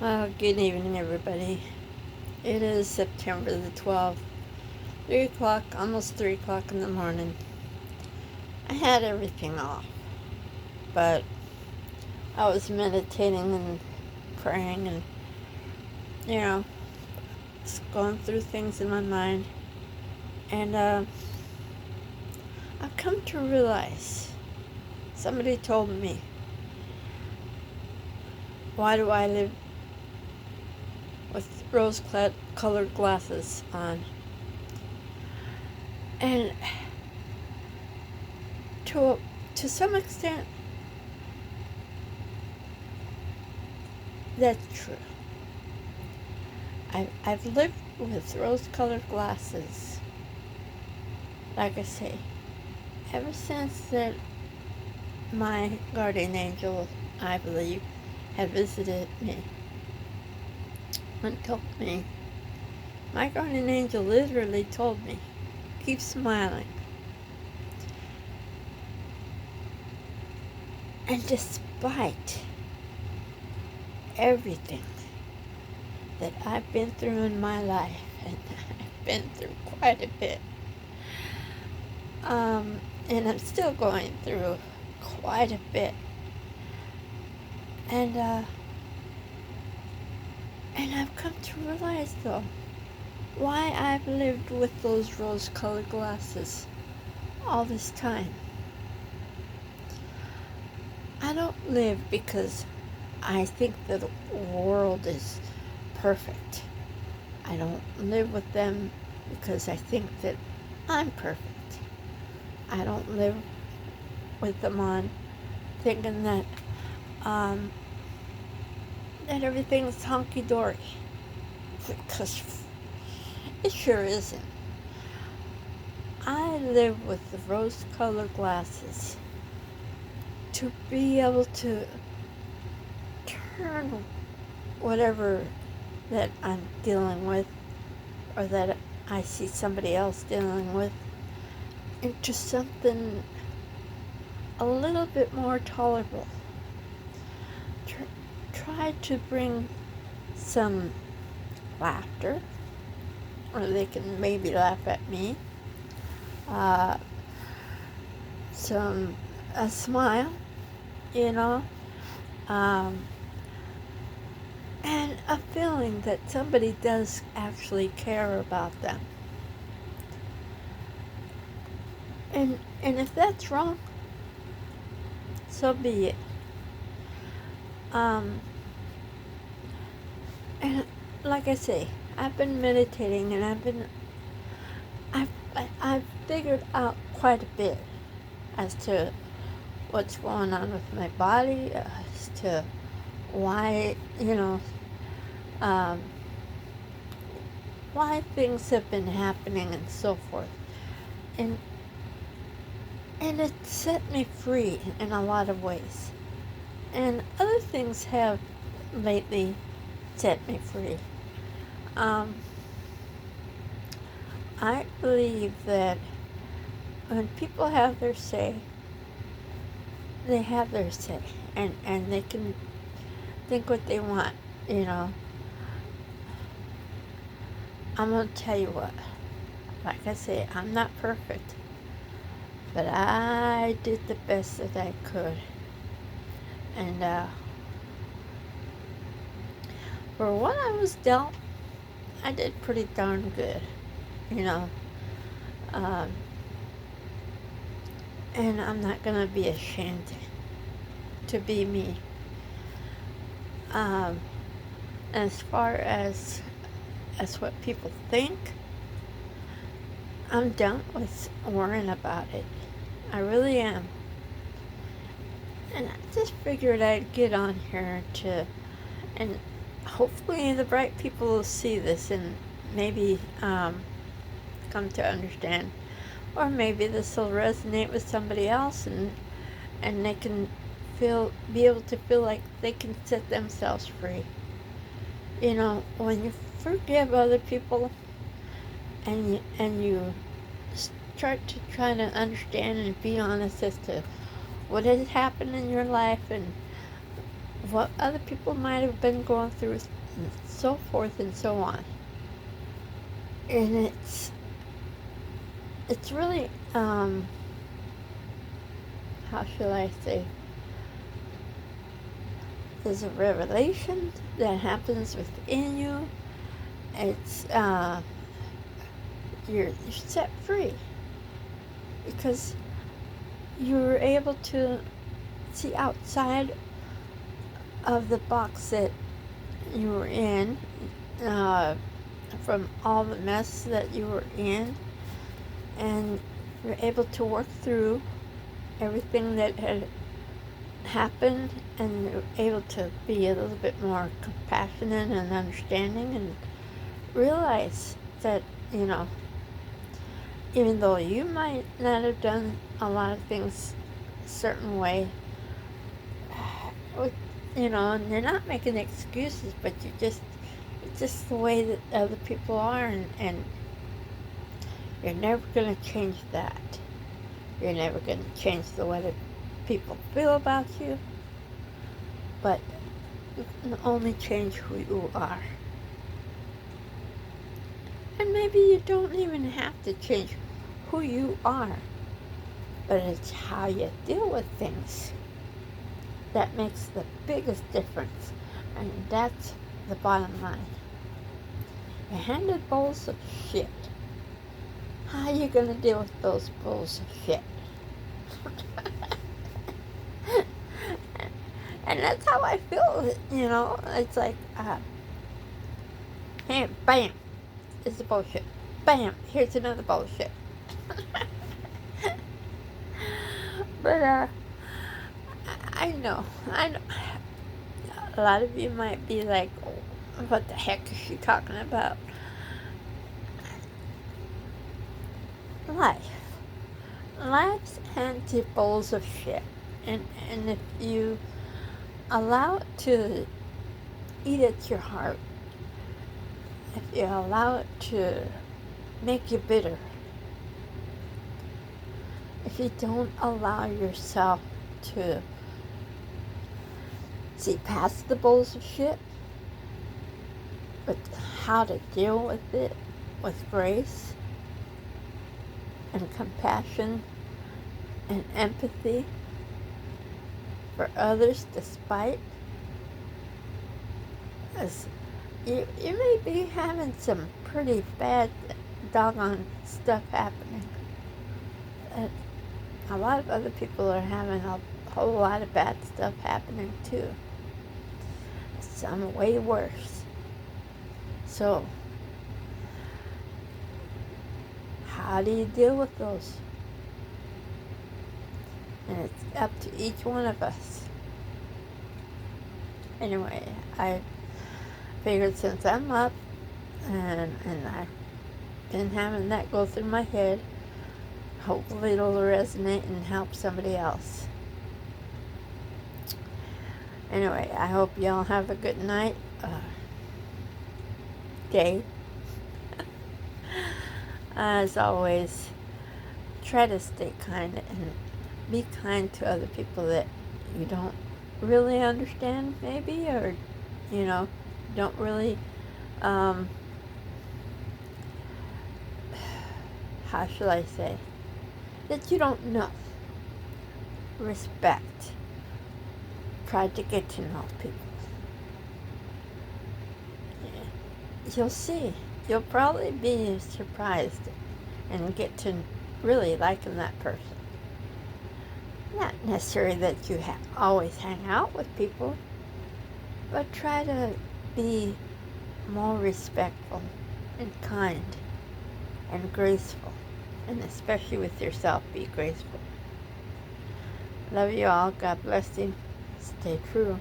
Well, good evening, everybody. It is September the 12th, 3 o'clock, almost 3 o'clock in the morning. I had everything off, but I was meditating and praying and, you know, just going through things in my mind. And I've come to realize somebody told me, why do I live with rose colored glasses on? And to some extent, that's true. I've lived with rose-colored glasses, like I say, ever since that my guardian angel, I believe, had visited me and told me, my guardian angel literally told me, keep smiling. And despite everything that I've been through in my life, and I've been through quite a bit, and I'm still going through quite a bit, and I've come to realize, though, why I've lived with those rose-colored glasses all this time. I don't live because I think that the world is perfect. I don't live with them because I think that I'm perfect. I don't live with them on thinking that that everything's hunky-dory, because it sure isn't. I live with the rose-colored glasses to be able to turn whatever that I'm dealing with, or that I see somebody else dealing with, into something a little bit more tolerable. Try to bring some laughter, or they can maybe laugh at me. A smile, you know, and a feeling that somebody does actually care about them. And if that's wrong, so be it. And like I say, I've been meditating, and I've figured out quite a bit as to what's going on with my body, as to why, why things have been happening and so forth. And it set me free in a lot of ways. And other things have lately set me free. I believe that when people have their say, they have their say, and they can think what they want, I'm going to tell you what, like I say, I'm not perfect, but I did the best that I could. And for what I was dealt, I did pretty darn good, and I'm not going to be ashamed to be me. As far as what people think, I'm done with worrying about it. I really am. And I just figured I'd get on here and hopefully the right people will see this and maybe come to understand. Or maybe this will resonate with somebody else, and they can be able to feel like they can set themselves free. When you forgive other people and you start to try to understand and be honest as to what has happened in your life, and what other people might have been going through, and so forth and so on. And it's really, how shall I say, there's a revelation that happens within you. It's, you're set free because you're able to see outside of the box that you were in, from all the mess that you were in, and you're able to work through everything that had happened, and you're able to be a little bit more compassionate and understanding, and realize that, even though you might not have done a lot of things a certain way, and they're not making excuses, but it's just the way that other people are, and you're never going to change that. You're never going to change the way that people feel about you, but you can only change who you are. And maybe you don't even have to change who you are, but it's how you deal with things that makes the biggest difference, and that's the bottom line. You're handed bowls of shit. How are you going to deal with those bowls of shit? And that's how I feel, It's like, hey, bam, it's a bullshit. Bam, here's another bullshit. But, I know. A lot of you might be like, oh, what the heck is she talking about? Life's empty bowls of shit. And if you allow it to eat at your heart, if you allow it to make you bitter, if you don't allow yourself to see past the bowls of shit, but how to deal with it with grace and compassion and empathy for others, despite as you may be having some pretty bad doggone stuff happening. A lot of other people are having a whole lot of bad stuff happening too. Some way worse. So, how do you deal with those? And it's up to each one of us. Anyway, I figured since I'm up and I've been having that go through my head, hopefully it'll resonate and help somebody else. Anyway, I hope y'all have a good night, day. As always, try to stay kind and be kind to other people that you don't really understand, maybe, or, don't really, how shall I say, that you don't know. Respect. Try to get to know people. Yeah. You'll see. You'll probably be surprised and get to really liking that person. Not necessarily that you always hang out with people, but try to be more respectful and kind and graceful, and especially with yourself, be graceful. Love you all. God bless you. Stay true.